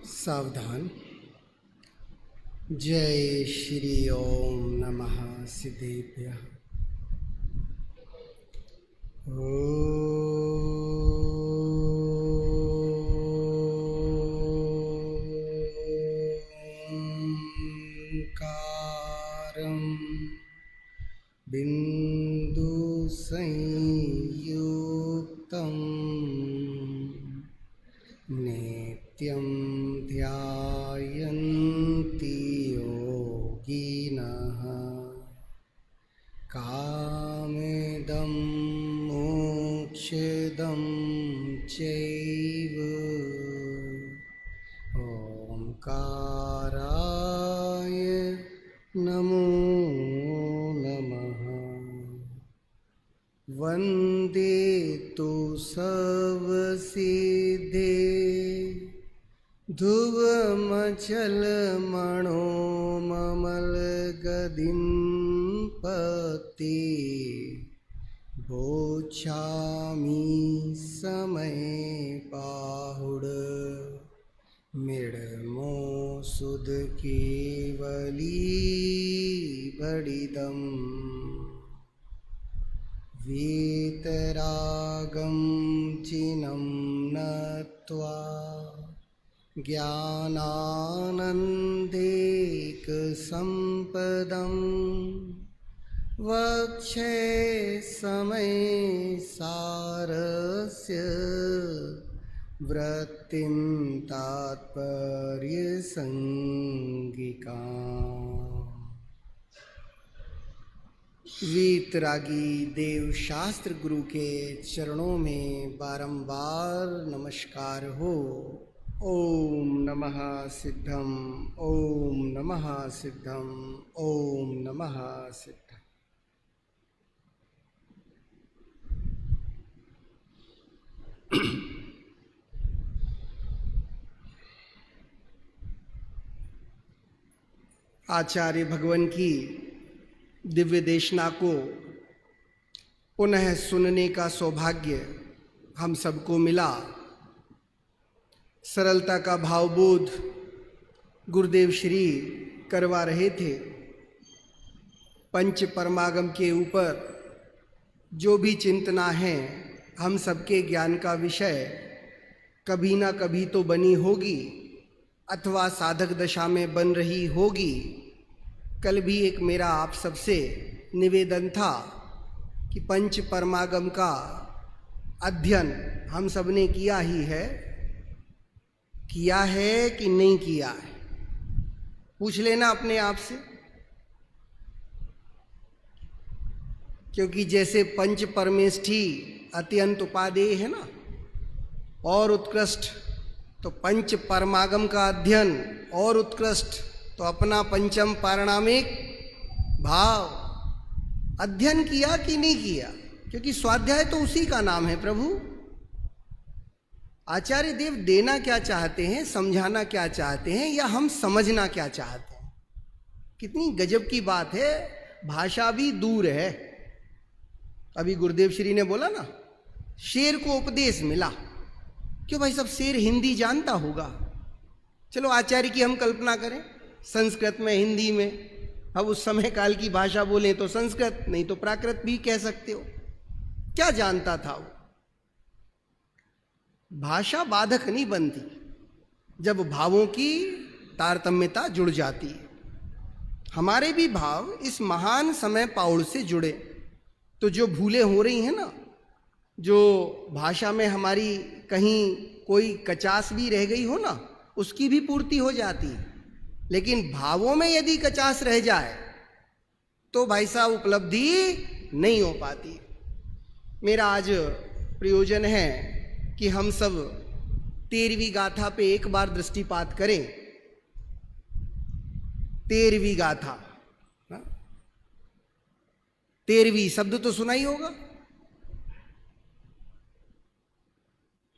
सावधान। जय श्री ओम नमः सिद्धेभ्यः। ओंकारं बिंदु संयुक्तं नित्यं ध्यायन्ति योगिनः कामदं मोक्षदं चैव ओंकाराय नमो नमः। वन्दे तु सर्वसिद्धे ध्रुवमचलमणोममलगदिं पते भोच्छामि समये पाहुड मिडमो सुध केवली बडिदम् वीतरागं चिनं नत्वा ज्ञानानन्देकसम्पदं वक्षे समये सारस्य वृत्तिं तात्पर्यसंगिकाम्। वीतरागी देव शास्त्र गुरु के चरणों में बारंबार नमस्कार हो। ओम नमः सिद्धम, ओम नमः सिद्धम, ओम नमः सिद्धम। आचार्य भगवान की दिव्य देशना को पुनः सुनने का सौभाग्य हम सबको मिला। सरलता का भावबोध गुरुदेव श्री करवा रहे थे। पंच परमागम के ऊपर जो भी चिंतना है हम सबके ज्ञान का विषय कभी ना कभी तो बनी होगी अथवा साधक दशा में बन रही होगी। कल भी एक मेरा आप सबसे निवेदन था कि पंच परमागम का अध्ययन हम सब ने किया ही है, किया है कि नहीं किया है, पूछ लेना अपने आप से। क्योंकि जैसे पंच परमेष्ठी अत्यंत उपादेय है ना, और उत्कृष्ट, तो पंच परमागम का अध्ययन और उत्कृष्ट, तो अपना पंचम पारणामिक भाव अध्ययन किया कि नहीं किया? क्योंकि स्वाध्याय तो उसी का नाम है प्रभु। आचार्य देव देना क्या चाहते हैं, समझाना क्या चाहते हैं, या हम समझना क्या चाहते हैं? कितनी गजब की बात है। भाषा भी दूर है। अभी गुरुदेव श्री ने बोला ना, शेर को उपदेश मिला। क्यों भाई, सब शेर हिंदी जानता होगा? चलो आचार्य की हम कल्पना करें, संस्कृत में, हिंदी में। अब उस समय काल की भाषा बोलें तो संस्कृत, नहीं तो प्राकृत भी कह सकते हो। क्या जानता था वो? भाषा बाधक नहीं बनती जब भावों की तारतम्यता जुड़ जाती है। हमारे भी भाव इस महान समय पाउड़ से जुड़े तो जो भूलें हो रही हैं ना, जो भाषा में हमारी कहीं कोई कचास भी रह गई हो ना, उसकी भी पूर्ति हो जाती है। लेकिन भावों में यदि कचास रह जाए तो भाई साहब उपलब्धि नहीं हो पाती। मेरा आज प्रयोजन है कि हम सब 13वीं गाथा पे एक बार दृष्टिपात करें। 13वीं गाथा, 13वीं शब्द तो सुना ही होगा।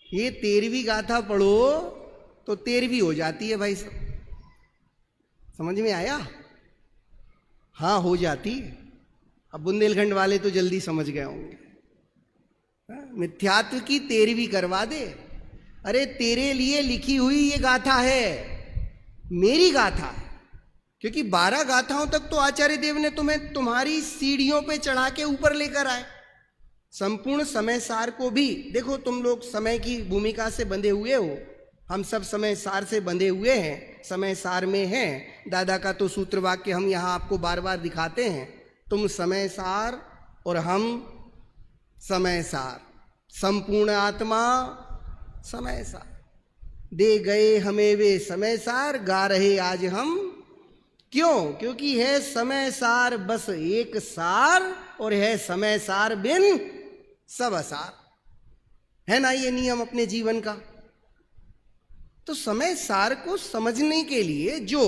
ये 13वीं गाथा पढ़ो तो 13वीं हो जाती है भाई साहब। समझ में आया? हाँ, हो जाती। अब बुंदेलखंड वाले तो जल्दी समझ गए होंगे। मिथ्यात्व की 13वीं करवा दे अरे तेरे लिए लिखी हुई ये गाथा है, मेरी गाथा है, क्योंकि 12 गाथाओं तक तो आचार्य देव ने तुम्हें तुम्हारी सीढ़ियों पे चढ़ा के ऊपर लेकर आए। संपूर्ण समय सार को भी देखो, तुम लोग समय की भूमिका से बंधे हुए हो, हम सब समय सार से बंधे हुए हैं, समय सार में हैं। दादा का तो सूत्र वाक्य हम यहाँ आपको बार बार दिखाते हैं, तुम समय सार और हम समय सार, संपूर्ण आत्मा समय सार, दे गए हमें वे समय सार, गा रहे आज हम। क्यों? क्योंकि है समय सार बस एक सार, और है समय सार बिन सब असार। है ना ये नियम अपने जीवन का? तो समय सार को समझने के लिए जो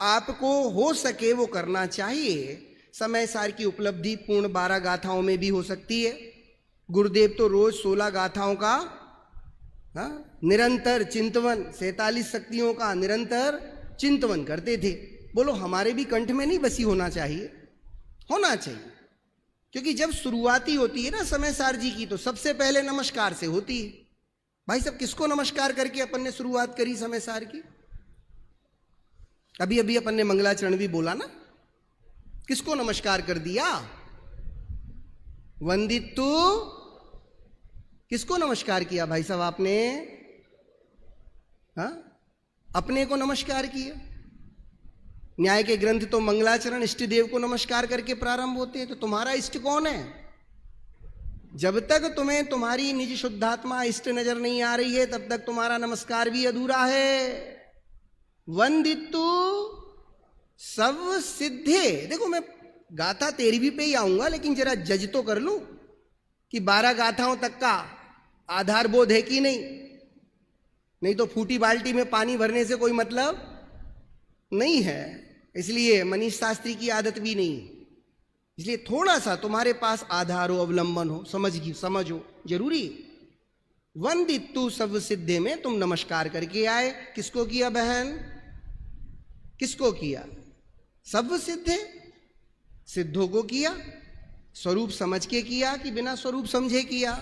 आपको हो सके वो करना चाहिए। समय सार की उपलब्धि पूर्ण 12 गाथाओं में भी हो सकती है। गुरुदेव तो रोज 16 गाथाओं का निरंतर चिंतवन, 47 शक्तियों का निरंतर चिंतवन करते थे। बोलो हमारे भी कंठ में नहीं बसी होना चाहिए? होना चाहिए, क्योंकि जब शुरुआती होती है ना समय सार जी की, तो सबसे पहले नमस्कार से होती है। भाई साहब, किसको नमस्कार करके अपन ने शुरुआत करी समय सार की? अभी अभी अपन ने मंगलाचरण भी बोला ना, किसको नमस्कार कर दिया? वंदितु, किसको नमस्कार किया भाई साहब आपने? अपने को नमस्कार किया। न्याय के ग्रंथ तो मंगलाचरण इष्ट देव को नमस्कार करके प्रारंभ होते हैं। तो तुम्हारा इष्ट कौन है? जब तक तुम्हें तुम्हारी निज शुद्धात्मा इष्ट नजर नहीं आ रही है, तब तक तुम्हारा नमस्कार भी अधूरा है। वंदितु सब सिद्धे। देखो मैं गाथा 13वीं पे ही आऊंगा, लेकिन जरा जज तो कर लूं कि 12 गाथाओं तक का आधार बोध है कि नहीं तो फूटी बाल्टी में पानी भरने से कोई मतलब नहीं है। इसलिए मनीष शास्त्री की आदत भी नहीं, इसलिए थोड़ा सा तुम्हारे पास आधार हो, अवलंबन हो, समझ हो, जरूरी। वंदितु सब सिद्धे में तुम नमस्कार करके आए। किसको किया बहन? किसको किया? सब सिद्धे, सिद्धों को किया। स्वरूप समझ के किया कि बिना स्वरूप समझे किया?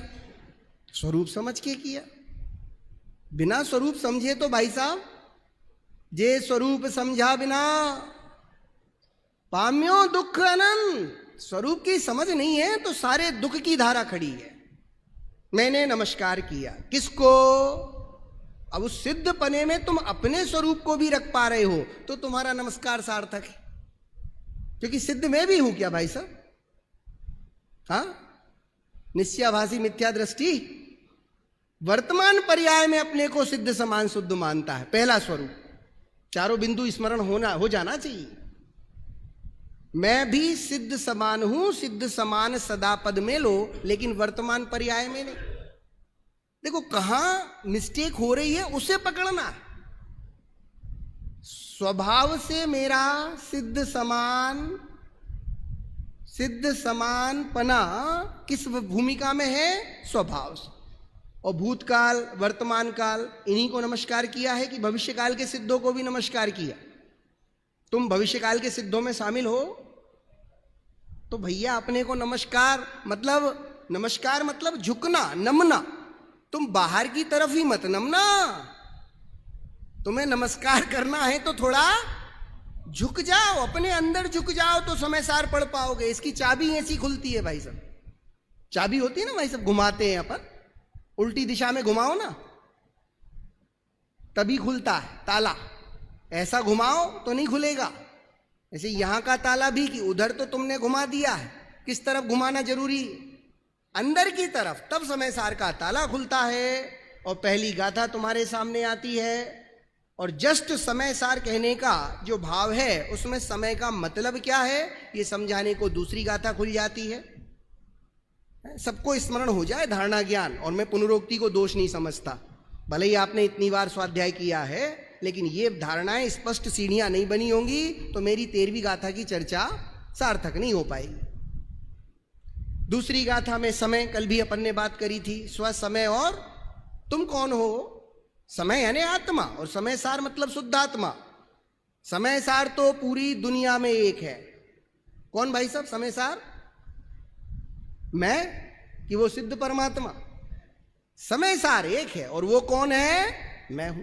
स्वरूप समझ के किया। बिना स्वरूप समझे तो भाई साहब, जे स्वरूप समझा बिना पाम्यो दुख अनंत। स्वरूप की समझ नहीं है तो सारे दुख की धारा खड़ी है। मैंने नमस्कार किया किसको? अब उस सिद्ध पने में तुम अपने स्वरूप को भी रख पा रहे हो तो तुम्हारा नमस्कार सार्थक है, क्योंकि सिद्ध में भी हूं क्या भाई साहब? निश्चयाभासी मिथ्या दृष्टि वर्तमान पर्याय में अपने को सिद्ध समान शुद्ध मानता है। पहला स्वरूप, चारों बिंदु स्मरण हो जाना चाहिए। मैं भी सिद्ध समान हूं, सिद्ध समान सदा पद में लो, लेकिन वर्तमान पर्याय में नहीं। देखो कहां मिस्टेक हो रही है उसे पकड़ना। स्वभाव से मेरा सिद्ध समान पना किस भूमिका में है? स्वभाव से। और भूतकाल वर्तमान काल इन्हीं को नमस्कार किया है कि भविष्य काल के सिद्धों को भी नमस्कार किया? तुम भविष्य काल के सिद्धों में शामिल हो तो भैया अपने को नमस्कार मतलब झुकना, नमना। तुम बाहर की तरफ ही मत नमना। तुम्हें नमस्कार करना है तो थोड़ा झुक जाओ, अपने अंदर झुक जाओ तो समय सार पढ़ पाओगे। इसकी चाबी ऐसी खुलती है भाई साहब। चाबी होती है ना भाई साहब, घुमाते हैं अपन, उल्टी दिशा में घुमाओ ना तभी खुलता है ताला। ऐसा घुमाओ तो नहीं खुलेगा। ऐसे यहां का ताला भी कि उधर तो तुमने घुमा दिया है, किस तरफ घुमाना जरूरी? अंदर की तरफ, तब समय सार का ताला खुलता है और पहली गाथा तुम्हारे सामने आती है। और जस्ट समय सार कहने का जो भाव है उसमें समय का मतलब क्या है ये समझाने को दूसरी गाथा खुल जाती है। सबको स्मरण हो जाए धारणा ज्ञान। और मैं पुनरोक्ति को दोष नहीं समझता, भले ही आपने इतनी बार स्वाध्याय किया है, लेकिन ये धारणाएं स्पष्ट सीढ़ियां नहीं बनी होंगी तो मेरी 13वीं गाथा की चर्चा सार्थक नहीं हो पाएगी। दूसरी गाथा में समय, कल भी अपन ने बात करी थी, स्व समय और तुम कौन हो। समय यानी आत्मा और समय सार मतलब शुद्ध आत्मा। समय सार तो पूरी दुनिया में एक है। कौन भाई साहब समय सार? मैं कि वो सिद्ध परमात्मा? समय सार एक है, और वो कौन है? मैं हूं।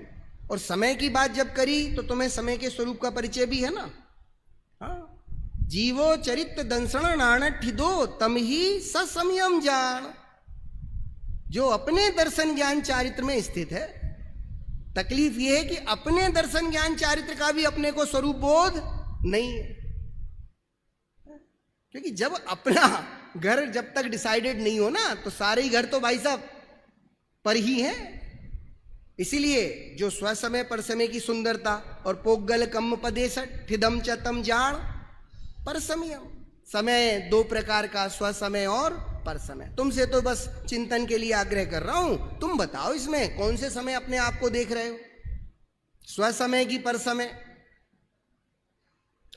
और समय की बात जब करी तो तुम्हें समय के स्वरूप का परिचय भी है ना। हाँ, जीवो चरित दंसण नाण ठिदो तम ही ससमयम जान। जो अपने दर्शन ज्ञान चारित्र में स्थित है, तकलीफ यह है कि अपने दर्शन ज्ञान चारित्र का भी अपने को स्वरूप बोध नहीं है। क्योंकि जब अपना घर जब तक डिसाइडेड नहीं हो ना, तो सारे ही घर तो भाई साहब पर ही है। इसीलिए जो स्वसमय पर समय की सुंदरता और पोगल कम पदेशट ठिदम चतम जान पर समयम। समय दो प्रकार का, स्वसमय और पर समय। तुमसे तो बस चिंतन के लिए आग्रह कर रहा हूं, तुम बताओ इसमें कौन से समय अपने आप को देख रहे हो, स्वसमय की पर समय?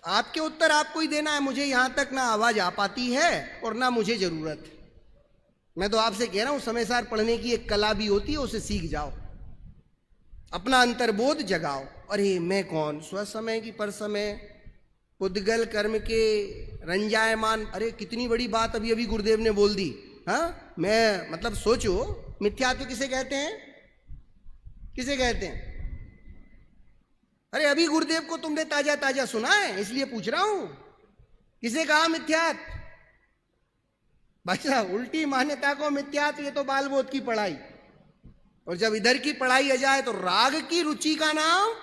आपके उत्तर आपको ही देना है। मुझे यहां तक ना आवाज आ पाती है और ना मुझे जरूरत है। मैं तो आपसे कह रहा हूं, समय सार पढ़ने की एक कला भी होती है, उसे सीख जाओ, अपना अंतर्बोध जगाओ। अरे मैं कौन? स्वसमय की पर समय, पुद्गल कर्म के रंजायमान। अरे कितनी बड़ी बात अभी अभी गुरुदेव ने बोल दी। हाँ, मैं मतलब सोचो, मिथ्यात्व किसे कहते हैं? किसे कहते हैं? अरे अभी गुरुदेव को तुमने ताजा ताजा सुना है, इसलिए पूछ रहा हूं, किसे कहा मिथ्यात्व? भाई साहब, उल्टी मान्यता को मिथ्यात्व, ये तो बाल बोध की पढ़ाई। और जब इधर की पढ़ाई आ जाए तो राग की रुचि का नाम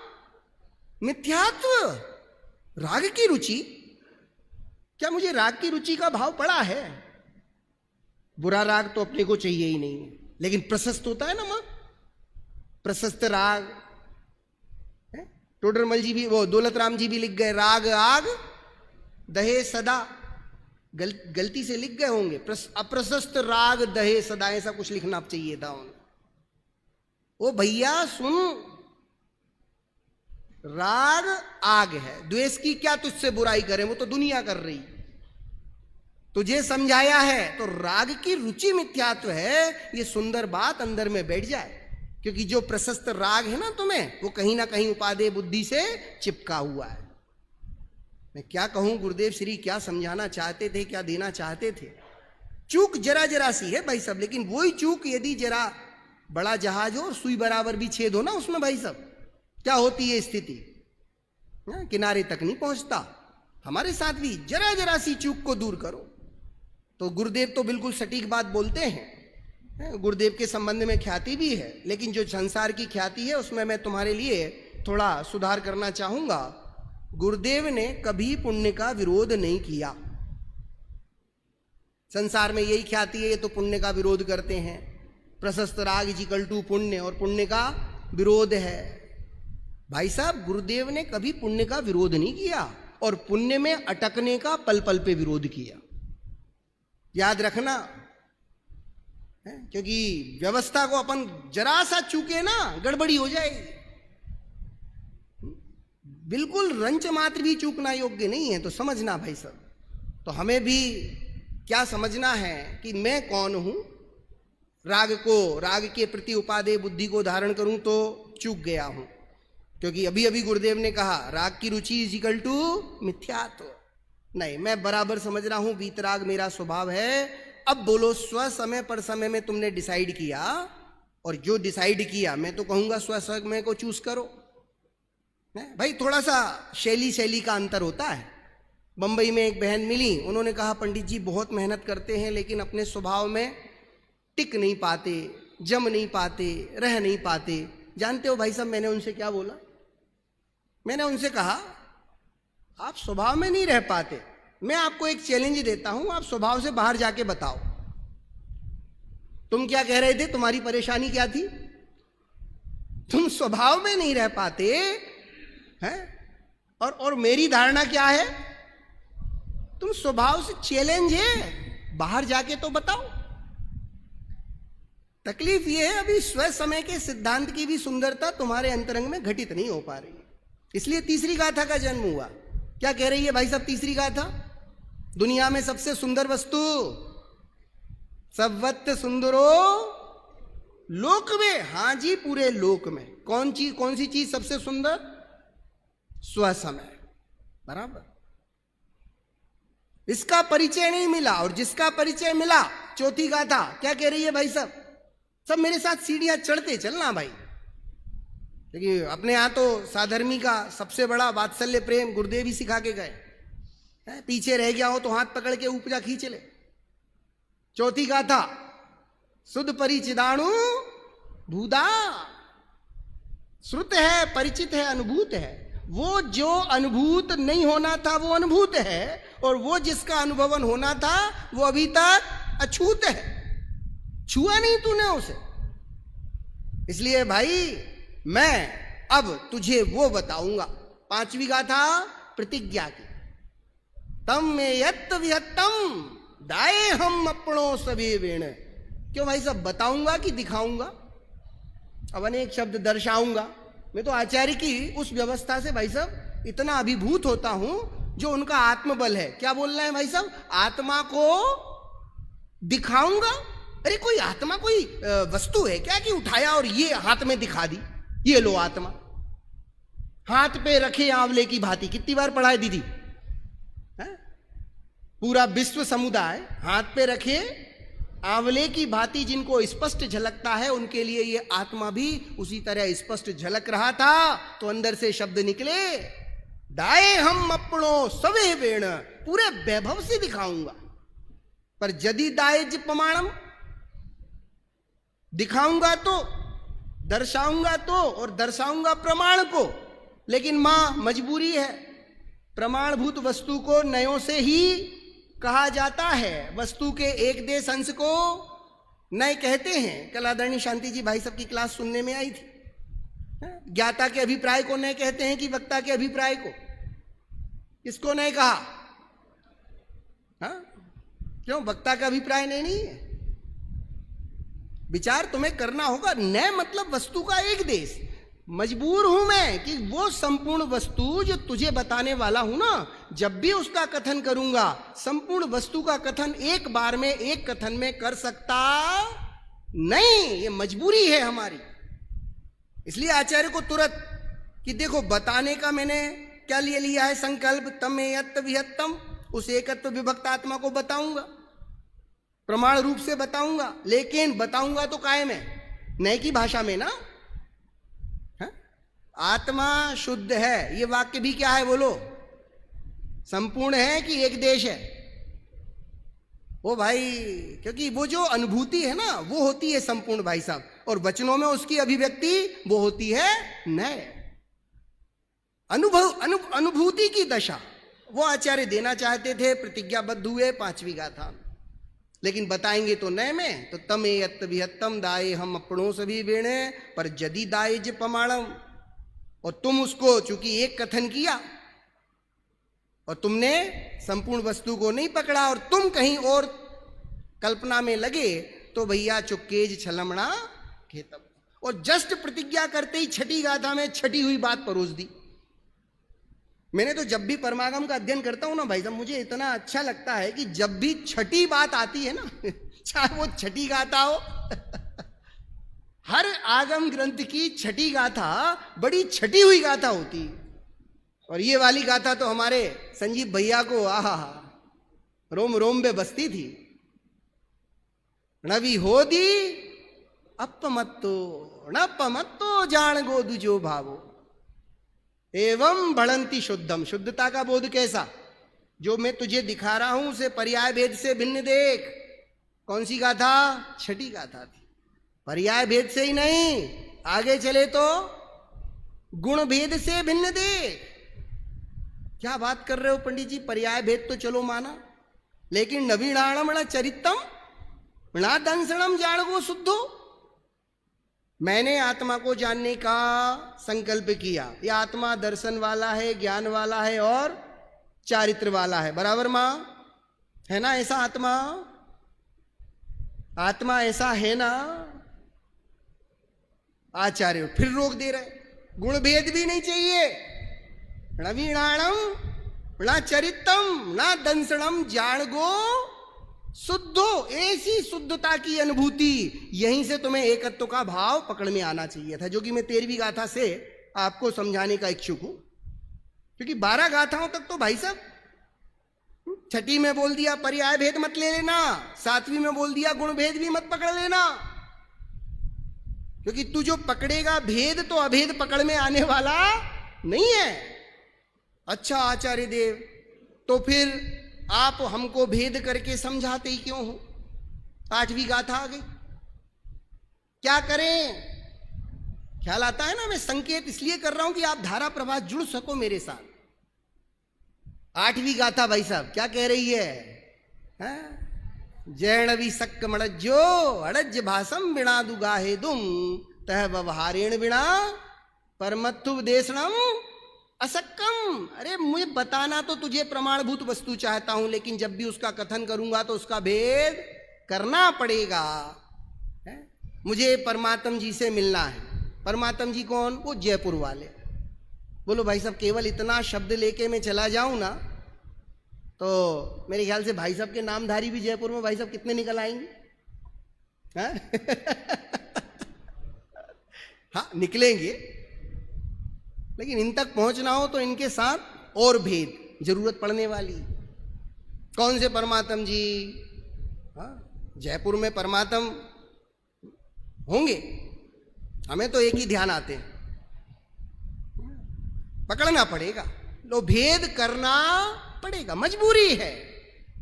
मिथ्यात्व। राग की रुचि? क्या मुझे राग की रुचि का भाव पड़ा है? बुरा राग तो अपने को चाहिए ही नहीं, लेकिन प्रशस्त होता है ना मां, प्रशस्त राग। टोडरमल जी भी, वो दौलत राम जी भी लिख गए, राग आग दहे सदा। गलती से लिख गए होंगे, अप्रशस्त राग दहे सदा, ऐसा कुछ लिखना चाहिए था उन्हें। ओ भैया सुन, राग आग है, द्वेष की क्या तुझसे बुराई करें, वो तो दुनिया कर रही, तुझे समझाया है। तो राग की रुचि मिथ्यात्व है, ये सुंदर बात अंदर में बैठ जाए। क्योंकि जो प्रशस्त राग है ना तुम्हें, वो कहीं ना कहीं उपादेय बुद्धि से चिपका हुआ है। मैं क्या कहूं, गुरुदेव श्री क्या समझाना चाहते थे, क्या देना चाहते थे। चूक जरा जरा सी है भाई साहब, लेकिन वही चूक यदि जरा बड़ा जहाज हो और सुई बराबर भी छेद हो ना उसमें भाई साहब, क्या होती है स्थिति? किनारे तक नहीं पहुंचता। हमारे साथ भी जरा जरा सी चूक को दूर करो। तो गुरुदेव तो बिल्कुल सटीक बात बोलते हैं। गुरुदेव के संबंध में ख्याति भी है, लेकिन जो संसार की ख्याति है उसमें मैं तुम्हारे लिए थोड़ा सुधार करना चाहूंगा। गुरुदेव ने कभी पुण्य का विरोध नहीं किया। संसार में यही ख्याति है, ये तो पुण्य का विरोध करते हैं, प्रशस्त राग इक्वल टू पुण्य, और पुण्य का विरोध है। भाई साहब, गुरुदेव ने कभी पुण्य का विरोध नहीं किया, और पुण्य में अटकने का पल पल पे विरोध किया। याद रखना, क्योंकि व्यवस्था को अपन जरा सा चूके ना, गड़बड़ी हो जाएगी। बिल्कुल रंच मात्र भी चूकना योग्य नहीं है, तो समझना भाई साहब। तो हमें भी क्या समझना है कि मैं कौन हूं। राग के प्रति उपादेय बुद्धि को धारण करूं तो चूक गया हूं, क्योंकि अभी अभी गुरुदेव ने कहा राग की रुचि इज इक्वल टू मिथ्यात्व। नहीं, मैं बराबर समझ रहा हूं, वीतराग मेरा स्वभाव है। अब बोलो, स्व समय पर समय में तुमने डिसाइड किया, और जो डिसाइड किया मैं तो कहूंगा स्व समय को चूज करो। भाई थोड़ा सा शैली का अंतर होता है। बंबई में एक बहन मिली, उन्होंने कहा पंडित जी बहुत मेहनत करते हैं लेकिन अपने स्वभाव में टिक नहीं पाते, जम नहीं पाते, रह नहीं पाते। जानते हो भाई साहब मैंने उनसे क्या बोला? मैंने उनसे कहा आप स्वभाव में नहीं रह पाते, मैं आपको एक चैलेंज देता हूं, आप स्वभाव से बाहर जाके बताओ तुम क्या कह रहे थे, तुम्हारी परेशानी क्या थी? तुम स्वभाव में नहीं रह पाते हैं, और मेरी धारणा क्या है? तुम स्वभाव से चैलेंज है, बाहर जाके तो बताओ। तकलीफ यह है अभी स्व समय के सिद्धांत की भी सुंदरता तुम्हारे अंतरंग में घटित नहीं हो पा रही, इसलिए तीसरी गाथा का जन्म हुआ। क्या कह रही है भाई साहब तीसरी गाथा? दुनिया में सबसे सुंदर वस्तु सबवत सुंदरो लोक में। हां जी, पूरे लोक में कौन सी चीज सबसे सुंदर? स्व समय। बराबर। इसका परिचय नहीं मिला, और जिसका परिचय मिला, चौथी गाथा क्या कह रही है भाई साहब? सब मेरे साथ सीढ़ियां चढ़ते चलना भाई। क्योंकि अपने यहाँ तो साधर्मी का सबसे बड़ा वात्सल्य प्रेम गुरुदेव ही सिखा के गए। पीछे रह गया हो तो हाथ पकड़ के ऊपजा खींच ले। चौथी गाथा, सुध परिचिदाणु भूदा। श्रुत है, परिचित है, अनुभूत है। वो जो अनुभूत नहीं होना था वो अनुभूत है, और वो जिसका अनुभवन होना था वो अभी तक अछूत है, छुआ नहीं तूने उसे। इसलिए भाई मैं अब तुझे वो बताऊंगा। पांचवी गाथा प्रतिज्ञा की, तम में यत्त विहत्तम दाए हम अपनों सभी वेण। क्यों भाई साहब, बताऊंगा कि दिखाऊंगा? अब अनेक शब्द दर्शाऊंगा। मैं तो आचार्य की उस व्यवस्था से भाई साहब इतना अभिभूत होता हूं जो उनका आत्मबल है। क्या बोल रहे हैं भाई साहब? आत्मा को दिखाऊंगा। अरे कोई आत्मा कोई वस्तु है क्या कि उठाया और ये हाथ में दिखा दी? ये लो आत्मा, हाथ पे रखे आंवले की भांति। कितनी बार पढ़ा है दीदी? पूरा विश्व समुदाय हाथ पे रखे आंवले की भांति जिनको स्पष्ट झलकता है, उनके लिए ये आत्मा भी उसी तरह स्पष्ट झलक रहा था। तो अंदर से शब्द निकले, दाए हम अपनों सवे वेण। पूरे वैभव से दिखाऊंगा। पर यदि दाएज प्रमाणम, दिखाऊंगा तो, दर्शाऊंगा तो, और दर्शाऊंगा प्रमाण को। लेकिन मां मजबूरी है, प्रमाणभूत वस्तु को नयों से ही कहा जाता है। वस्तु के एक देश अंश को नए कहते हैं। कल आदरणीय शांति जी भाई सबकी क्लास सुनने में आई थी। ज्ञाता के अभिप्राय को नए कहते हैं कि वक्ता के अभिप्राय को? किसको नए कहा? क्यों? वक्ता का अभिप्राय नहीं है। विचार तुम्हें करना होगा। नए मतलब वस्तु का एक देश। मजबूर हूं मैं कि वो संपूर्ण वस्तु जो तुझे बताने वाला हूं ना, जब भी उसका कथन करूंगा, संपूर्ण वस्तु का कथन एक बार में, एक कथन में कर सकता नहीं। ये मजबूरी है हमारी। इसलिए आचार्य को तुरंत कि देखो, बताने का मैंने क्या लिए लिया है संकल्प, तम यत्त विहत्तम। उस एकत्व विभक्त आत्मा को बताऊंगा, प्रमाण रूप से बताऊंगा। लेकिन बताऊंगा तो कायम है, नए की भाषा में ना। आत्मा शुद्ध है, ये वाक्य भी क्या है बोलो? संपूर्ण है कि एक देश है? ओ भाई, क्योंकि वो जो अनुभूति है ना वो होती है संपूर्ण भाई साहब, और वचनों में उसकी अभिव्यक्ति वो होती है नए। अनुभूति की दशा वो आचार्य देना चाहते थे। प्रतिज्ञाबद्ध हुए पांचवी गाथा, लेकिन बताएंगे तो नए में। तो तम यत्त विहत्तम दाए हम अपनों सभी वेणे, पर यदि दाए ज प्रमाणम। और तुम उसको चूंकि एक कथन किया और तुमने संपूर्ण वस्तु को नहीं पकड़ा और तुम कहीं और कल्पना में लगे, तो भैया चुक्केज छलमणा खेतम। और जस्ट प्रतिज्ञा करते ही छठी गाथा में छठी हुई बात परोस दी। मैंने तो जब भी परमागम का अध्ययन करता हूं ना भाई साहब, मुझे इतना अच्छा लगता है कि जब भी छठी बात आती है ना, चाहे वो छठी गाथा हो, हर आगम ग्रंथ की छठी गाथा बड़ी छठी हुई गाथा होती। और ये वाली गाथा तो हमारे संजीव भैया को आहा रोम रोम में बसती थी। नवी होदी अपमत्तो नपमत्तो जान गो दुजो भावो एवं बढ़ंती शुद्धम। शुद्धता का बोध कैसा? जो मैं तुझे दिखा रहा हूं उसे पर्याय भेद से भिन्न देख। कौन सी गाथा? छठी गाथा थी। पर्याय भेद से ही नहीं, आगे चले तो गुण भेद से भिन्न देख। क्या बात कर रहे हो पंडित जी? पर्याय भेद तो चलो माना, लेकिन नवीणाणम न चरितम न दंसणम जाणगो शुद्धो। मैंने आत्मा को जानने का संकल्प किया। यह आत्मा दर्शन वाला है, ज्ञान वाला है और चारित्र वाला है। बराबर मां? है ना ऐसा आत्मा? आत्मा ऐसा है ना? आचार्य फिर रोक दे रहे, गुण भेद भी नहीं चाहिए। नवीणाणम न चरितम न दंसणम जाणगो शुद्धो। ऐसी शुद्धता की अनुभूति, यहीं से तुम्हें एकत्व का भाव पकड़ में आना चाहिए था, जो कि मैं 13वीं गाथा से आपको समझाने का इच्छुक हूं। क्योंकि 12 गाथाओं तक तो भाई साहब, छठी में बोल दिया पर्याय भेद मत ले लेना, 7वीं में बोल दिया गुण भेद भी मत पकड़ लेना। क्योंकि तू जो पकड़ेगा भेद तो अभेद पकड़ में आने वाला नहीं है। अच्छा आचार्य देव, तो फिर आप हमको भेद करके समझाते ही क्यों हो? 8वीं गाथा आ गई, क्या करें? ख्याल आता है ना? मैं संकेत इसलिए कर रहा हूं कि आप धारा प्रवाह जुड़ सको मेरे साथ। 8वीं गाथा भाई साहब क्या कह रही है? जैणवी सक्क मड़ज्जो अड़ज भाषम बिना दुगाहे दुम तह व्यवहारेण बिना परमत्तु देशनम असक्कम। अरे मुझे बताना तो तुझे प्रमाणभूत वस्तु चाहता हूं, लेकिन जब भी उसका कथन करूंगा तो उसका भेद करना पड़ेगा। मुझे परमात्म जी से मिलना है। परमात्म जी कौन? वो जयपुर वाले। बोलो भाई साहब, केवल इतना शब्द लेके मैं चला जाऊं ना तो मेरे ख्याल से भाई साहब के नामधारी भी जयपुर में भाई साहब कितने निकल आएंगे? हाँ निकलेंगे, लेकिन इन तक पहुंचना हो तो इनके साथ और भेद जरूरत पड़ने वाली। कौन से परमात्म जी? हाँ, जयपुर में परमात्म होंगे, हमें तो एक ही ध्यान आते हैं। पकड़ना पड़ेगा, लो भेद करना पड़ेगा, मजबूरी है।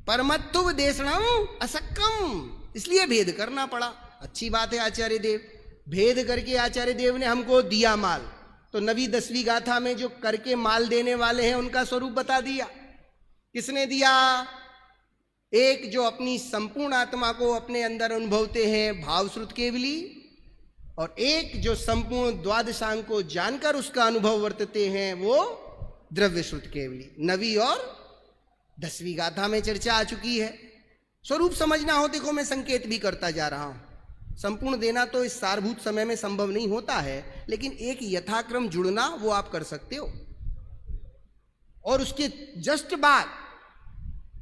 परमत्तु देशणम असक्कम, इसलिए भेद करना पड़ा। अच्छी बात है आचार्य देव, भेद करके आचार्य देव ने हमको दिया माल। तो 9वीं 10वीं गाथा में जो करके माल देने वाले हैं उनका स्वरूप बता दिया। किसने दिया? एक जो अपनी संपूर्ण आत्मा को अपने अंदर अनुभवते हैं भावश्रुत केवली, और एक जो संपूर्ण द्वादशांग को जानकर उसका अनुभव वर्तते हैं वो द्रव्यश्रुत केवली। 9वीं और 10वीं गाथा में चर्चा आ चुकी है। स्वरूप समझना हो, देखो मैं संकेत भी करता जा रहा हूं। संपूर्ण देना तो इस सारभूत समय में संभव नहीं होता है, लेकिन एक यथाक्रम जुड़ना वो आप कर सकते हो। और उसके जस्ट बाद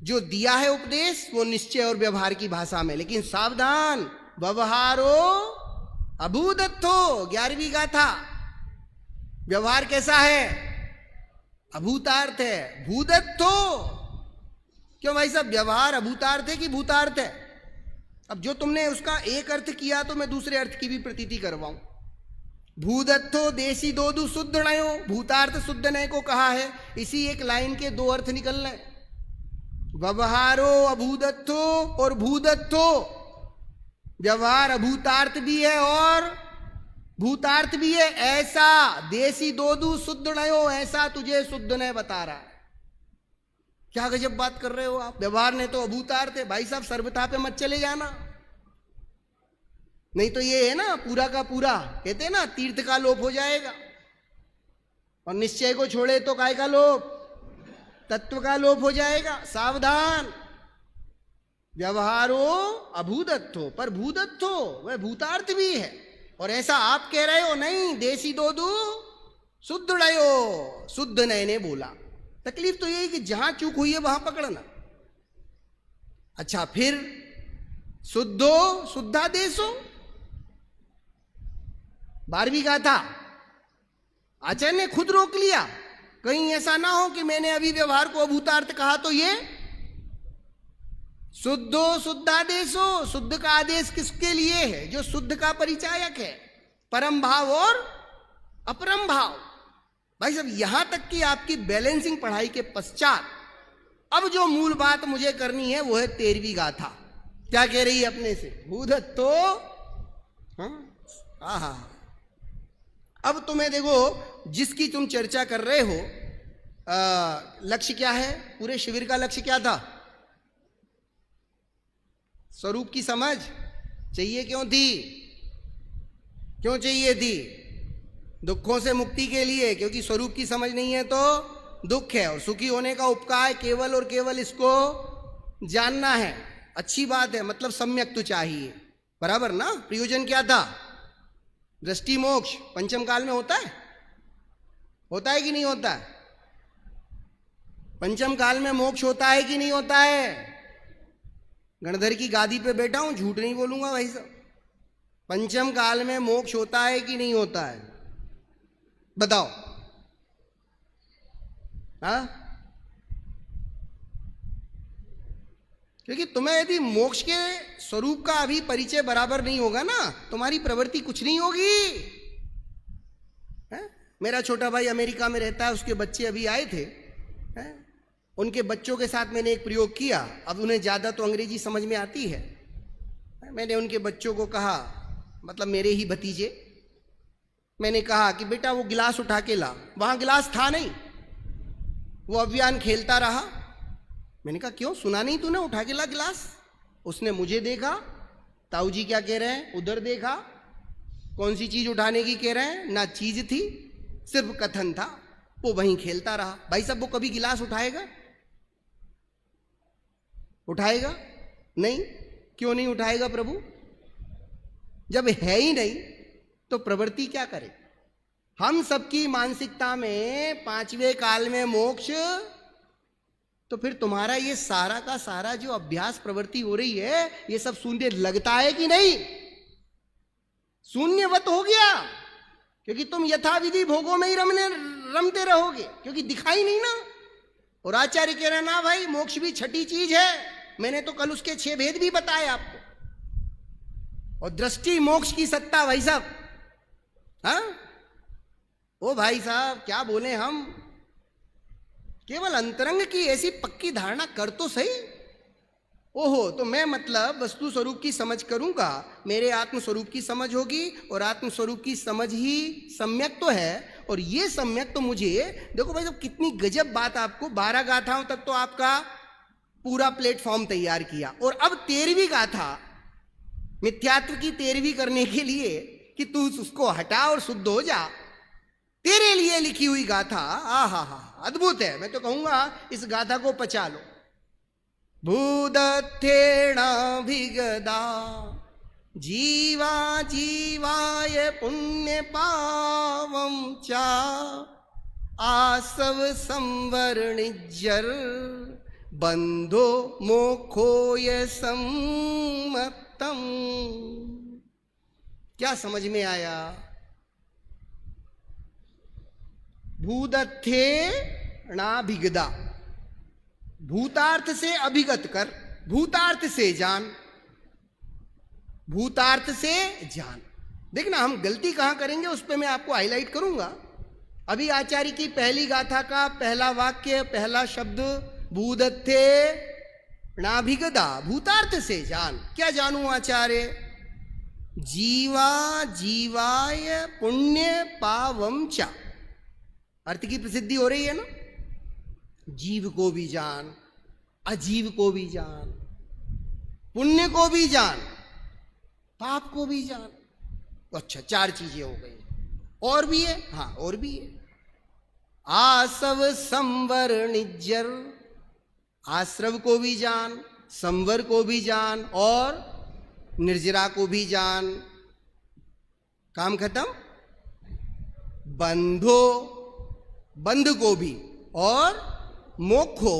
जो दिया है उपदेश वो निश्चय और व्यवहार की भाषा में, लेकिन सावधान, व्यवहारो अभूदत्थो। 11वीं गाथा, व्यवहार कैसा है? अभूतार्थ है। भूदत्थो, क्यों भाई साहब? व्यवहार अभूतार्थ है कि भूतार्थ है? अब जो तुमने उसका एक अर्थ किया तो मैं दूसरे अर्थ की भी प्रतीति करवाऊं। भूदत्थो देशी दोदु शुद्ध नयो, भूतार्थ शुद्ध नय को कहा है। इसी एक लाइन के 2 अर्थ निकल रहे, व्यवहारो अभूदत्थो और भूदत्थो। व्यवहार अभूतार्थ भी है और भूतार्थ भी है। ऐसा देशी दोदु शुद्ध नयो, ऐसा तुझे शुद्ध नय बता रहा है। क्या गजब बात कर रहे हो आप? व्यवहार ने तो अभूतार्थ है। भाई साहब सर्वथा पे मत चले जाना, नहीं तो ये है ना पूरा का पूरा, कहते हैं ना तीर्थ का लोप हो जाएगा। और निश्चय को छोड़े तो काय का लोप? तत्व का लोप हो जाएगा। सावधान, व्यवहारो अभूदत्थो, पर भूदत्थो वह भूतार्थ भी है। और ऐसा आप कह रहे हो नहीं, देशी दोदू शुद्ध नयो, शुद्ध नय ने बोला। तकलीफ तो यही कि जहां चूक हुई है वहां पकड़ना। अच्छा, फिर शुद्धो शुद्धादेशो, 12वीं गाथा आचार्य ने खुद रोक लिया। कहीं ऐसा ना हो कि मैंने अभी व्यवहार को अभूतार्थ कहा तो ये शुद्धो शुद्धादेशो। शुद्ध का आदेश किसके लिए है? जो शुद्ध का परिचायक है, परम भाव और अपरम भाव। भाई साहब यहां तक कि आपकी बैलेंसिंग पढ़ाई के पश्चात अब जो मूल बात मुझे करनी है वो है 13वीं गाथा। क्या कह रही है अपने से? भूदत्तो। हाँ, अब तुम्हें देखो, जिसकी तुम चर्चा कर रहे हो, लक्ष्य क्या है? पूरे शिविर का लक्ष्य क्या था? स्वरूप की समझ चाहिए। क्यों थी? क्यों चाहिए थी? दुखों से मुक्ति के लिए, क्योंकि स्वरूप की समझ नहीं है तो दुख है। और सुखी होने का उपाय केवल और केवल इसको जानना है। अच्छी बात है, मतलब सम्यक तो चाहिए, बराबर ना? प्रयोजन क्या था? दृष्टि मोक्ष पंचम काल में होता है? होता है कि नहीं होता है? पंचम काल में मोक्ष होता है कि नहीं होता है? गणधर की गादी पे बैठा हूं, झूठ नहीं बोलूंगा भाई साहब। पंचम काल में मोक्ष होता है कि नहीं होता है? बताओ। हाँ, क्योंकि तुम्हें यदि मोक्ष के स्वरूप का अभी परिचय बराबर नहीं होगा ना, तुम्हारी प्रवृत्ति कुछ नहीं होगी। है? मेरा छोटा भाई अमेरिका में रहता है, उसके बच्चे अभी आए थे। है? उनके बच्चों के साथ मैंने एक प्रयोग किया। अब उन्हें ज़्यादा तो अंग्रेजी समझ में आती है। मैंने उनके बच्चों को कहा, मतलब मेरे ही भतीजे, मैंने कहा कि बेटा वो गिलास उठा के ला। वहाँ गिलास था नहीं, वो अभियान खेलता रहा। मैंने कहा क्यों, सुना नहीं तूने, उठा के ला गिलास। उसने मुझे देखा, ताऊ जी क्या कह रहे हैं, उधर देखा, कौन सी चीज उठाने की कह रहे हैं, ना चीज थी, सिर्फ कथन था। वो वहीं खेलता रहा। भाई साहब, वो कभी गिलास उठाएगा? उठाएगा नहीं। क्यों नहीं उठाएगा प्रभु? जब है ही नहीं तो प्रवृत्ति क्या करे? हम सबकी मानसिकता में पांचवें काल में मोक्ष, तो फिर तुम्हारा ये सारा का सारा जो अभ्यास प्रवृत्ति हो रही है, ये सब शून्य लगता है कि नहीं? शून्यवत हो गया, क्योंकि तुम यथाविधि भोगों में ही रमते रहोगे, क्योंकि दिखाई नहीं ना। और आचार्य कह रहे ना भाई, मोक्ष भी छठी चीज है। मैंने तो कल उसके 6 भेद भी बताए आपको। और दृष्टि मोक्ष की सत्ता भाई साहब। हाँ ओ भाई साहब, क्या बोले हम, केवल अंतरंग की ऐसी पक्की धारणा कर तो सही। ओहो, तो मैं मतलब वस्तु स्वरूप की समझ करूंगा, मेरे आत्म स्वरूप की समझ होगी, और आत्म स्वरूप की समझ ही सम्यक तो है। और ये सम्यक तो मुझे, देखो भाई साहब कितनी गजब बात, आपको 12 गाथाओं तक तो आपका पूरा प्लेटफॉर्म तैयार किया, और अब 13वीं गाथा, मिथ्यात्व की 13वीं करने के लिए कि तू उसको हटा और शुद्ध हो जा, तेरे लिए लिखी हुई गाथा। हा अद्भुत है। मैं तो कहूंगा इस गाथा को पचा लो। भूदत्थेणाभिगदा जीवा जीवाय पुण्य पावं चा आसव संवर्णिज्जर बंधो मोक्षोय सम्मतम। क्या समझ में आया? भूदत्थे णाभिगदा, भूतार्थ से अभिगत कर, भूतार्थ से जान, भूतार्थ से जान। देखना हम गलती कहां करेंगे उस पर मैं आपको हाईलाइट करूंगा। अभी आचार्य की पहली गाथा का पहला वाक्य, पहला शब्द भूदत्थे णाभिगदा, भूतार्थ से जान। क्या जानू आचार्य? जीवा जीवाय पुण्य पावम चा। अर्थ की प्रसिद्धि हो रही है ना। जीव को भी जान, अजीव को भी जान, पुण्य को भी जान, पाप को भी जान। अच्छा, 4 चीजें हो गई। और भी है? हाँ, और भी है। आसव संवर निज्जर, आश्रव को भी जान, संवर को भी जान, और निर्जरा को भी जान। काम खत्म। बंधो, बंध को भी, और मोक्षो,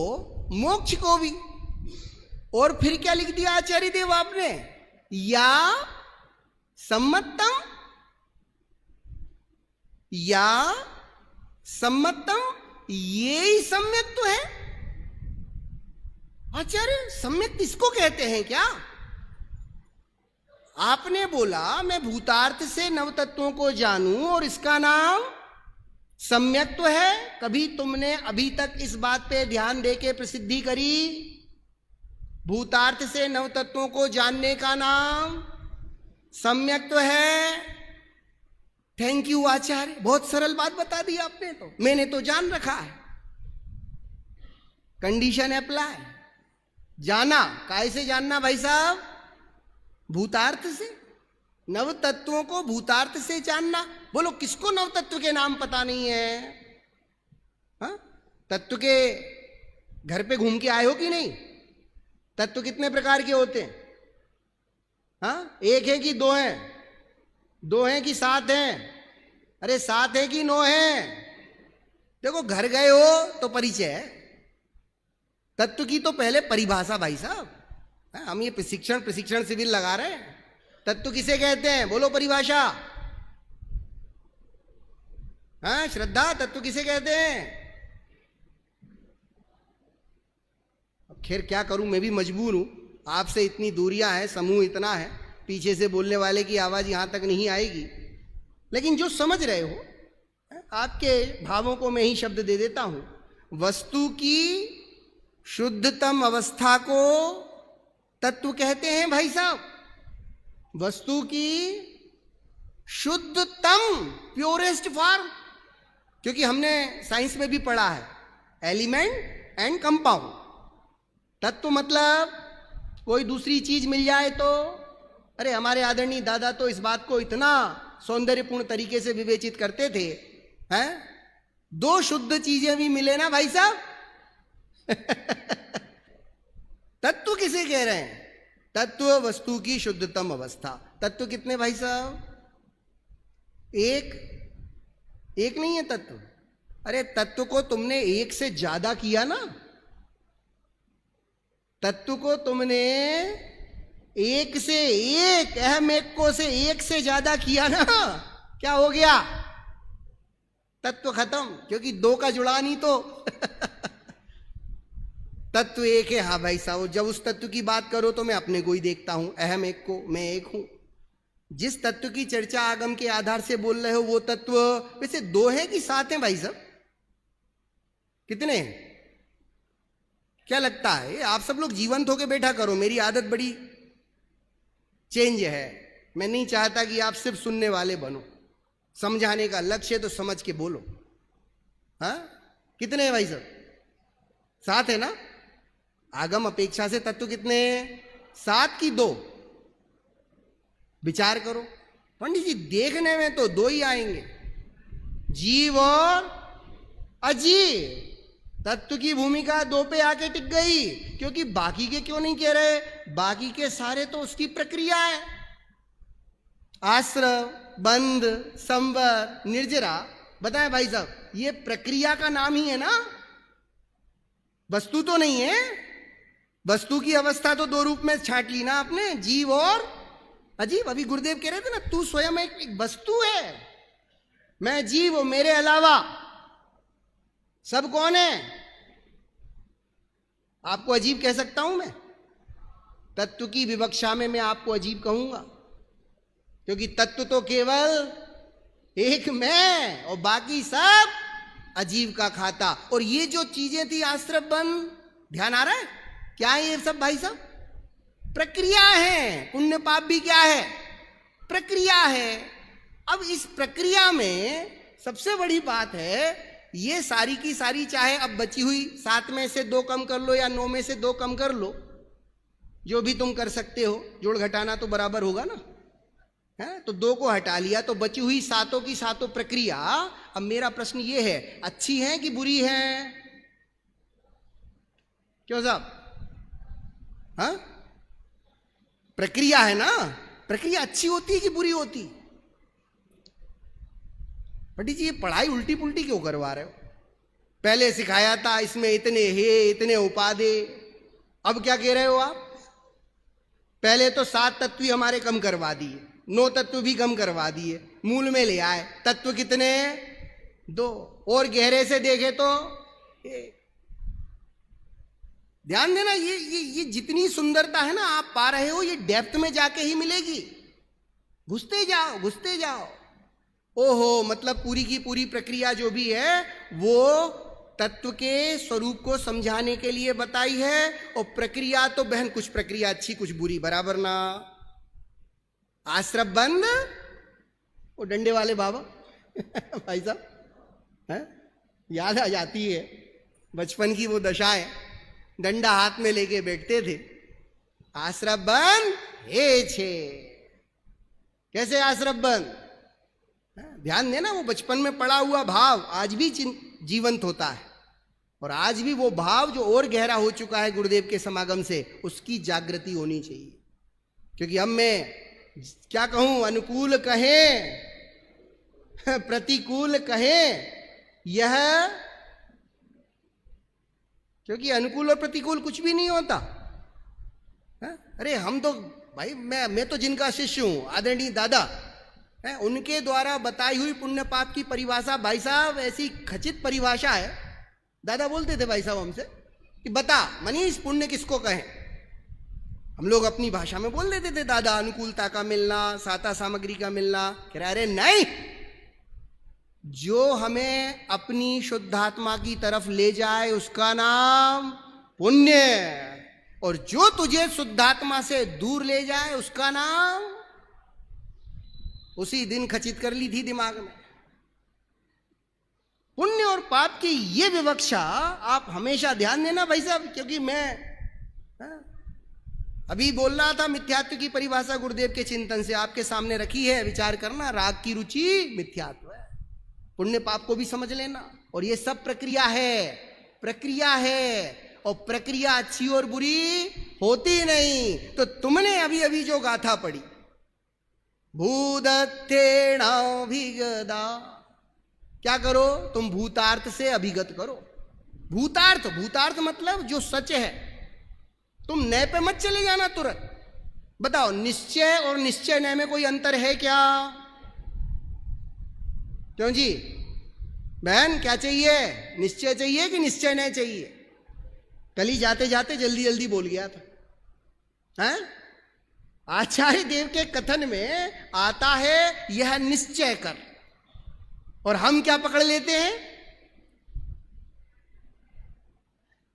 मोक्ष को भी। और फिर क्या लिख दिया आचार्य देव आपने? या सम्मतम, या सम्मतम, ये ही सम्यक तो है। आचार्य सम्यक किसको कहते हैं? क्या आपने बोला मैं भूतार्थ से नव तत्वों को जानूं, और इसका नाम सम्यक तो है। कभी तुमने अभी तक इस बात पे ध्यान देके प्रसिद्धि करी? भूतार्थ से नव तत्वों को जानने का नाम सम्यक तो है। थैंक यू आचार्य, बहुत सरल बात बता दी आपने। तो मैंने तो जान रखा है। Condition apply. जाना, काहे से जानना भाई साहब? भूतार्थ से। नव तत्वों को भूतार्थ से जानना। बोलो किसको नव तत्व के नाम पता नहीं है? हाँ, तत्व के घर पे घूम के आए हो कि नहीं? तत्व कितने प्रकार के होते हैं? हाँ, 1 है कि 2 हैं? 2 हैं कि 7 हैं? अरे 7 है कि 9 हैं? देखो, घर गए हो तो परिचय है। तत्व की तो पहले परिभाषा भाई साहब। हम ये प्रशिक्षण शिविर लगा रहे हैं। तत्व किसे कहते हैं? बोलो परिभाषा। हाँ श्रद्धा, तत्व किसे कहते हैं? खैर क्या करूं, मैं भी मजबूर हूं, आपसे इतनी दूरियां हैं, समूह इतना है, पीछे से बोलने वाले की आवाज यहां तक नहीं आएगी। लेकिन जो समझ रहे हो, आपके भावों को मैं ही शब्द दे देता हूं। वस्तु की शुद्धतम अवस्था को तत्व कहते हैं भाई साहब। वस्तु की शुद्धतम, प्योरेस्ट फॉर्म, क्योंकि हमने साइंस में भी पढ़ा है एलिमेंट एंड कंपाउंड। तत्व मतलब कोई दूसरी चीज मिल जाए तो, अरे हमारे आदरणीय दादा तो इस बात को इतना सौंदर्यपूर्ण तरीके से विवेचित करते थे, हैं? दो शुद्ध चीजें भी मिले ना भाई साहब तत्व किसे कह रहे हैं? तत्व वस्तु की शुद्धतम अवस्था। तत्व कितने भाई साहब? एक नहीं है तत्व। अरे तत्व को तुमने एक से ज्यादा किया ना, तत्व को तुमने एक से एक, अहम एक को से एक से ज्यादा किया ना, क्या हो गया? तत्व खत्म, क्योंकि दो का जुड़ा नहीं तो तत्व एक है। हाँ भाई साहब, जब उस तत्व की बात करो तो मैं अपने को ही देखता हूं, अहम एक को, मैं एक हूं। जिस तत्व की चर्चा आगम के आधार से बोल रहे हो वो तत्व वैसे दो है कि सात है भाई साहब? कितने हैं? क्या लगता है? आप सब लोग जीवंत होके बैठा करो, मेरी आदत बड़ी चेंज है। मैं नहीं चाहता कि आप सिर्फ सुनने वाले बनो, समझाने का लक्ष्य तो समझ के बोलो। हाँ, कितने हैं भाई साहब? सात है ना? आगम अपेक्षा से तत्व कितने हैं? सात की दो? विचार करो पंडित जी, देखने में तो दो ही आएंगे, जीव और अजीव। तत्व की भूमिका दो पे आके टिक गई, क्योंकि बाकी के क्यों नहीं कह रहे? बाकी के सारे तो उसकी प्रक्रिया है। आश्रव, बंध, संवर, निर्जरा, बताएं भाई साहब, ये प्रक्रिया का नाम ही है ना, वस्तु तो नहीं है। वस्तु की अवस्था तो दो रूप में छांट ली ना आपने, जीव और अजीव। अभी गुरुदेव कह रहे थे ना, तू स्वयं एक वस्तु है, मैं जीव हूं, मेरे अलावा सब कौन है? आपको अजीब कह सकता हूं मैं? तत्व की विवक्षा में मैं आपको अजीब कहूंगा, क्योंकि तत्व तो केवल एक मैं और बाकी सब अजीब का खाता। और ये जो चीजें थी आश्रम बंद, ध्यान आ रहा है क्या है ये सब भाई साहब? प्रक्रिया है। पुण्य पाप भी क्या है? प्रक्रिया है। अब इस प्रक्रिया में सबसे बड़ी बात है, ये सारी की सारी, चाहे अब बची हुई 7 में से 2 कम कर लो या 9 में से 2 कम कर लो, जो भी तुम कर सकते हो, जोड़ घटाना तो बराबर होगा ना, है? तो 2 को हटा लिया तो बची हुई 7 की 7 प्रक्रिया। अब मेरा प्रश्न ये है, अच्छी है कि बुरी है? क्यों साहब? हाँ, प्रक्रिया है ना, प्रक्रिया अच्छी होती है कि बुरी होती? पंडित जी ये पढ़ाई उल्टी पुल्टी क्यों करवा रहे हो? पहले सिखाया था इसमें इतने हे, इतने उपादे, अब क्या कह रहे हो आप? पहले तो 7 तत्व ही हमारे कम करवा दिए, 9 तत्व भी कम करवा दिए, मूल में ले आए। तत्व कितने? 2। और गहरे से देखे तो ध्यान देना, ये जितनी सुंदरता है ना आप पा रहे हो, ये डेप्थ में जाके ही मिलेगी। घुसते जाओ, घुसते जाओ। ओहो, मतलब पूरी की पूरी प्रक्रिया जो भी है वो तत्व के स्वरूप को समझाने के लिए बताई है। और प्रक्रिया तो बहन, कुछ प्रक्रिया अच्छी कुछ बुरी, बराबर ना? आश्रम बंद, वो डंडे वाले बाबा भाई साहब, हैं? याद आ जाती है बचपन की वो दशाएं, डंडा हाथ में लेके बैठते थे, आश्रम बंद हे छे। कैसे आश्रम बंद? ध्यान देना, वो बचपन में पड़ा हुआ भाव आज भी जीवंत होता है, और आज भी वो भाव जो और गहरा हो चुका है गुरुदेव के समागम से, उसकी जागृति होनी चाहिए। क्योंकि अब मैं क्या कहूं, अनुकूल कहें प्रतिकूल कहें, यह, क्योंकि अनुकूल और प्रतिकूल कुछ भी नहीं होता है? अरे हम तो भाई, मैं तो जिनका शिष्य हूं, आदरणीय दादा है, उनके द्वारा बताई हुई पुण्य पाप की परिभाषा भाई साहब ऐसी खचित परिभाषा है। दादा बोलते थे भाई साहब हमसे, कि बता मनीष पुण्य किसको कहें। हम लोग अपनी भाषा में बोल देते थे दादा, अनुकूलता का मिलना, साता सामग्री का मिलना। कह रहे नहीं, जो हमें अपनी शुद्धात्मा की तरफ ले जाए उसका नाम पुण्य, और जो तुझे शुद्धात्मा से दूर ले जाए उसका नाम। उसी दिन खचित कर ली थी दिमाग में। पुण्य और पाप की ये विवक्षा आप हमेशा ध्यान देना भाई साहब, क्योंकि मैं अभी बोल रहा था मिथ्यात्व की परिभाषा गुरुदेव के चिंतन से आपके सामने रखी है, विचार करना। राग की रुचि मिथ्यात्व है, पुण्य पाप को भी समझ लेना। और ये सब प्रक्रिया है, और प्रक्रिया अच्छी और बुरी होती नहीं। तो तुमने अभी अभी जो गाथा पढ़ी, भूदत्तेणाभिगदा, क्या करो तुम? भूतार्थ से अभिगत करो। भूतार्थ मतलब जो सच है। तुम नए पे मत चले जाना तुरंत। बताओ, निश्चय और निश्चय नए में कोई अंतर है क्या? क्यों जी बहन, क्या चाहिए? निश्चय चाहिए कि निश्चय नए चाहिए? कल ही जाते जाते जल्दी जल्दी बोल गया था, हैं? आचार्य देव के कथन में आता है यह निश्चय कर, और हम क्या पकड़ लेते हैं?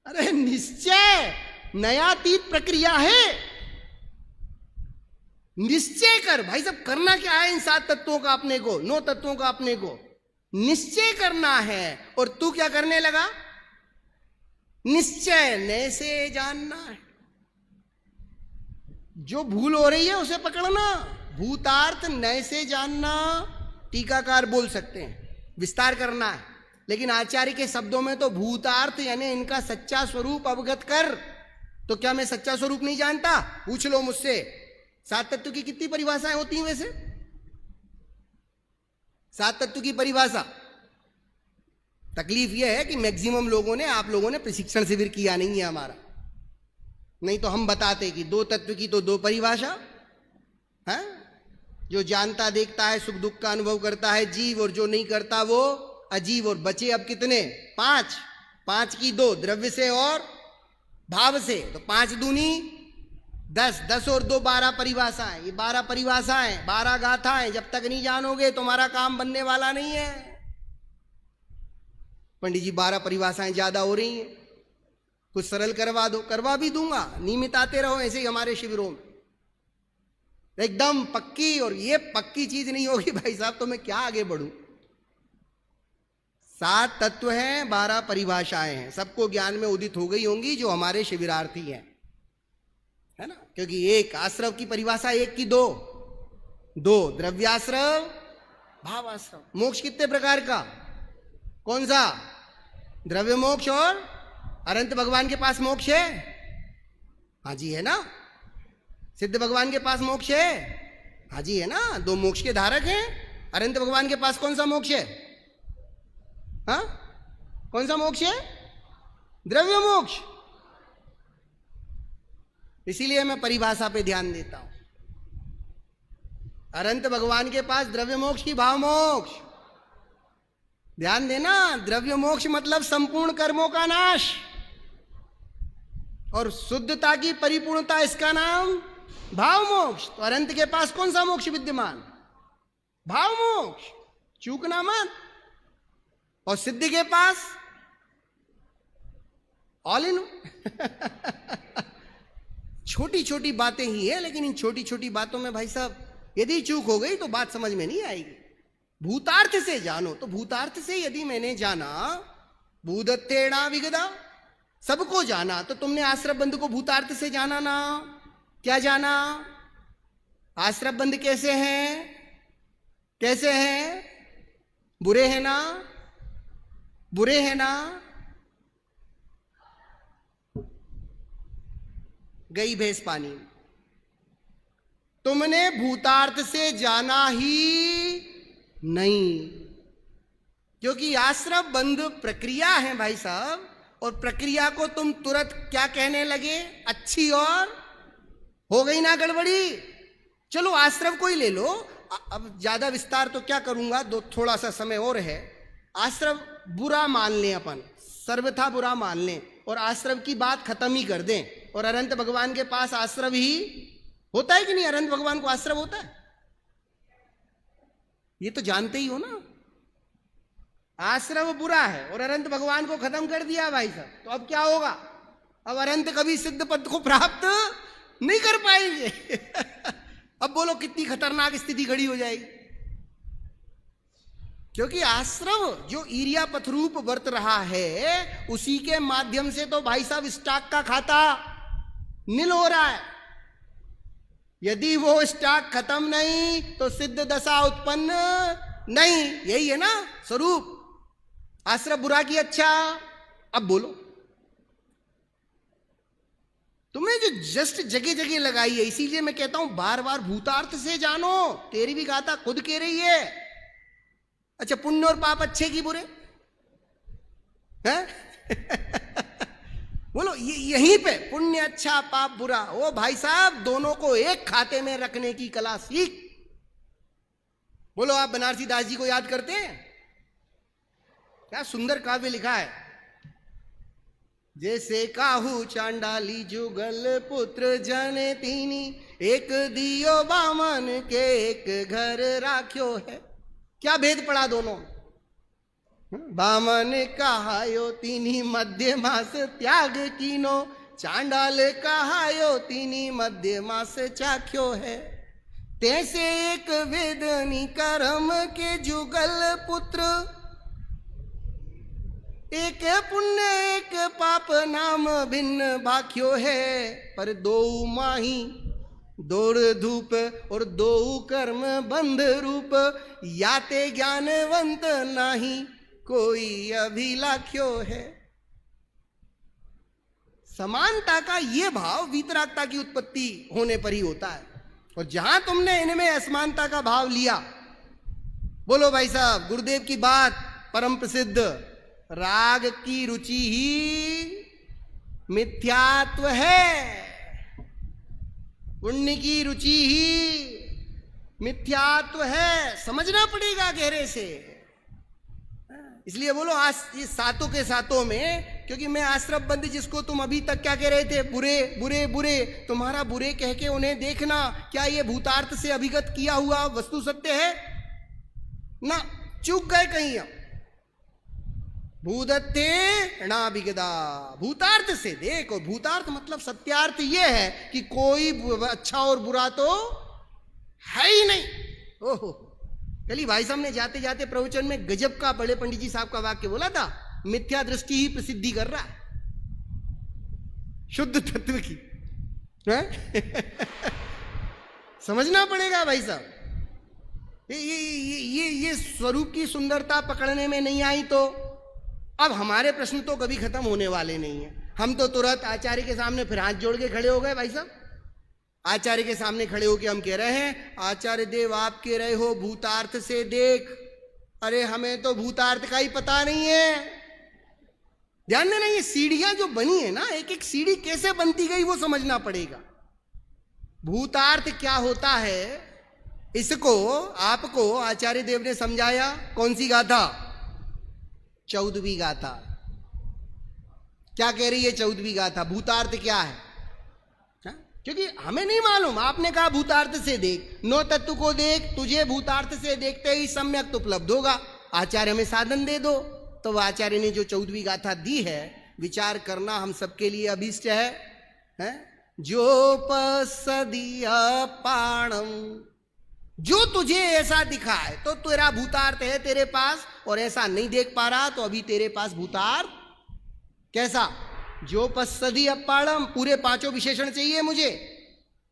अरे निश्चय नयातीत प्रक्रिया है। निश्चय कर भाई साहब। करना क्या है इन 7 तत्वों का अपने को, 9 तत्वों का अपने को निश्चय करना है। और तू क्या करने लगा? निश्चय नए से जानना है। जो भूल हो रही है उसे पकड़ना। भूतार्थ नए से जानना, टीकाकार बोल सकते हैं, विस्तार करना है। लेकिन आचार्य के शब्दों में तो भूतार्थ यानी इनका सच्चा स्वरूप अवगत कर। तो क्या मैं सच्चा स्वरूप नहीं जानता? पूछ लो मुझसे। 7 तत्व की कितनी परिभाषाएं होती हैं वैसे? 7 तत्व की परिभाषा। तकलीफ यह है कि मैक्सिमम लोगों ने, आप लोगों ने प्रशिक्षण शिविर किया नहीं है हमारा। नहीं तो हम बताते कि 2 तत्व की तो 2 परिभाषा है। जो जानता देखता है, सुख दुख का अनुभव करता है जीव, और जो नहीं करता वो अजीव। और बचे अब कितने? 5। 5 की 2, द्रव्य से और भाव से, तो 5 दूनी 10, 10 और 2 12 परिभाषाएं। ये 12 परिभाषाएं, 12 गाथाएं जब तक नहीं जानोगे तुम्हारा काम बनने वाला नहीं है। पंडित जी 12 परिभाषाएं ज्यादा हो रही हैं, कुछ सरल करवा दो। करवा भी दूंगा, नियमित आते रहो ऐसे ही हमारे शिविरों में, एकदम पक्की। और ये पक्की चीज नहीं होगी भाई साहब तो मैं क्या आगे बढ़ूं। 7 तत्व हैं, 12 परिभाषाएं हैं। सबको ज्ञान में उदित हो गई होंगी जो हमारे शिविरार्थी हैं, है ना? क्योंकि एक आश्रव की परिभाषा 1 की 2 द्रव्याश्रव, भावाश्रव। मोक्ष कितने प्रकार का? कौन सा? द्रव्य मोक्ष। और अनंत भगवान के पास मोक्ष है? हाँ जी है ना। सिद्ध भगवान के पास मोक्ष है? हाँ जी है ना। 2 मोक्ष के धारक हैं। अनंत भगवान के पास कौन सा मोक्ष है? हाँ, कौन सा मोक्ष है? द्रव्य मोक्ष। इसीलिए मैं परिभाषा पे ध्यान देता हूं। अनंत भगवान के पास द्रव्य मोक्ष की भाव मोक्ष। ध्यान देना, द्रव्य मोक्ष मतलब संपूर्ण कर्मों का नाश और शुद्धता की परिपूर्णता, इसका नाम भाव मोक्ष। तो अनंत के पास कौन सा मोक्ष विद्यमान? भाव मोक्ष, चूकना मत। और सिद्ध के पास ऑल इन। छोटी छोटी बातें ही है, लेकिन इन छोटी छोटी बातों में भाई साहब यदि चूक हो गई तो बात समझ में नहीं आएगी। भूतार्थ से जानो। तो भूतार्थ से यदि मैंने जाना, भूदत्तेणा विगदा, सबको जाना, तो तुमने आश्रम बंध को भूतार्थ से जाना ना? क्या जाना? आश्रम बंध कैसे हैं? कैसे हैं? बुरे हैं ना? बुरे हैं ना? गई भैंस पानी। तुमने भूतार्थ से जाना ही नहीं, क्योंकि आश्रम बंध प्रक्रिया है भाई साहब। और प्रक्रिया को तुम तुरंत क्या कहने लगे? अच्छी। और हो गई ना गड़बड़ी। चलो आश्रम को ही ले लो। अब ज्यादा विस्तार तो क्या करूंगा, थोड़ा सा समय और है। आश्रम बुरा मान लें अपन, सर्वथा बुरा मान लें, और आश्रव की बात खत्म ही कर दें, और अनंत भगवान के पास आश्रव ही होता है कि नहीं? अनंत भगवान को आश्रव होता है, ये तो जानते ही हो ना। आश्रव बुरा है और अनंत भगवान को खत्म कर दिया भाई साहब, तो अब क्या होगा? अब अनंत कभी सिद्ध पद को प्राप्त नहीं कर पाएंगे। अब बोलो कितनी खतरनाक स्थिति खड़ी हो जाएगी। क्योंकि आश्रव जो ईरिया पथरूप वर्त रहा है, उसी के माध्यम से तो भाई साहब स्टॉक का खाता नील हो रहा है। यदि वो स्टॉक खत्म नहीं तो सिद्ध दशा उत्पन्न नहीं। यही है ना स्वरूप। आश्रव बुरा की अच्छा। अब बोलो, तुमने जो जस्ट जगह जगह लगाई है, इसीलिए मैं कहता हूं बार बार भूतार्थ से जानो। तेरी भी गाथा खुद कह रही है। अच्छा, पुण्य और पाप अच्छे की बुरे हैं? बोलो, यहीं पे पुण्य अच्छा पाप बुरा, ओ भाई साहब दोनों को एक खाते में रखने की कला सीख। बोलो, आप बनारसी दास जी को याद करते हैं? क्या सुंदर काव्य लिखा है। जैसे काहू चांडाली जुगल पुत्र जने तीनी, एक दियो बामन के एक घर राख्यो है। क्या भेद पड़ा दोनों? बामन कहायो तीनी मध्य मास त्याग कीनो, चांडाल कहायो तीनी मध्य मास चाख्यो है। तैसे एक वेदनी कर्म के जुगल पुत्र, एक पुण्य एक पाप नाम भिन्न भाख्यो है। पर दो माही दौड़ धूप और दो कर्म बंध रूप, याते ज्ञानवंत नाही कोई अभिलाख्यो है। समानता का ये भाव वीतरागता की उत्पत्ति होने पर ही होता है। और जहां तुमने इनमें असमानता का भाव लिया, बोलो भाई साहब, गुरुदेव की बात परम प्रसिद्ध, राग की रुचि ही मिथ्यात्व है, पुण्य की रुचि ही मिथ्यात्व है। समझना पड़ेगा गहरे से। इसलिए बोलो, आज ये सातों के सातों में, क्योंकि मैं आश्रम बंद, जिसको तुम अभी तक क्या कह रहे थे, बुरे बुरे बुरे, तुम्हारा बुरे कह के उन्हें देखना, क्या ये भूतार्थ से अभिगत किया हुआ वस्तु सत्य है ना? चूक गए कहीं। अब भूदत्ते नाभिगदा, भूतार्थ से देखो। भूतार्थ मतलब सत्यार्थ ये है कि कोई अच्छा और बुरा तो है ही नहीं। ओहो, कल ही भाई साहब ने जाते जाते प्रवचन में गजब का बड़े पंडित जी साहब का वाक्य बोला था, मिथ्या दृष्टि ही प्रसिद्धि कर रहा है शुद्ध तत्व की। समझना पड़ेगा भाई साहब। ये स्वरूप की सुंदरता पकड़ने में नहीं आई तो अब हमारे प्रश्न तो कभी खत्म होने वाले नहीं है। हम तो तुरंत आचार्य के सामने फिर हाथ जोड़ के खड़े हो गए भाई साहब। आचार्य के सामने खड़े होके हम कह रहे हैं, आचार्य देव आप कह रहे हो भूतार्थ से देख। अरे हमें तो भूतार्थ का ही पता नहीं है। ध्यान देना, ये सीढ़ियां जो बनी है ना, एक एक सीढ़ी कैसे बनती गई वो समझना पड़ेगा। भूतार्थ क्या होता है, इसको आपको आचार्य देव ने समझाया। कौन सी गाथा? 14वीं गाथा। क्या कह रही है 14वीं गाथा? भूतार्थ क्या है? क्योंकि हमें नहीं मालूम। आपने कहा भूतार्थ से देख, 9 तत्व को देख, तुझे भूतार्थ से देखते ही सम्यक उपलब्ध होगा। आचार्य हमें साधन दे दो। तो वह आचार्य ने जो 14वीं गाथा दी है, विचार करना हम सबके लिए अभीष्ट है? जो पसदिया पाणम, जो तुझे ऐसा दिखा है तो तेरा भूतार्थ है तेरे पास, और ऐसा नहीं देख पा रहा तो अभी तेरे पास भूतार्थ कैसा? जो पसदी अपाणम, पूरे 5 विशेषण चाहिए मुझे।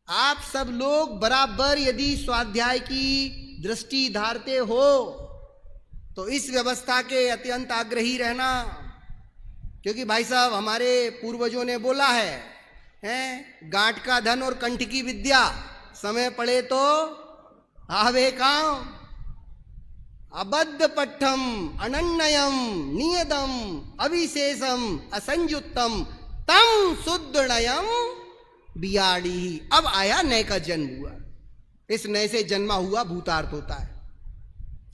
आप सब लोग बराबर यदि स्वाध्याय की दृष्टि धारते हो तो इस व्यवस्था के अत्यंत आग्रही रहना। क्योंकि भाई साहब हमारे पूर्वजों ने बोला है गांठ का धन और कंठ की विद्या, समय पड़े तो आवे काम। अबद्ध पट्ठम अनन्यम नियदम अविशेषम असंयुक्तम तम शुद्धनयम बियाड़ी। अब आया नए का जन्म हुआ, इस नए से जन्मा हुआ भूतार्थ होता है,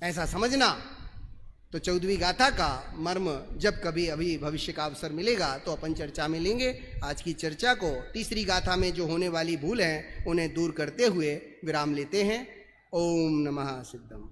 ऐसा समझना। तो 14वीं गाथा का मर्म जब कभी अभी भविष्य का अवसर मिलेगा तो अपन चर्चा में लेंगे। आज की चर्चा को तीसरी गाथा में जो होने वाली भूल हैं उन्हें दूर करते हुए विराम लेते हैं। ओम नमः सिद्धम।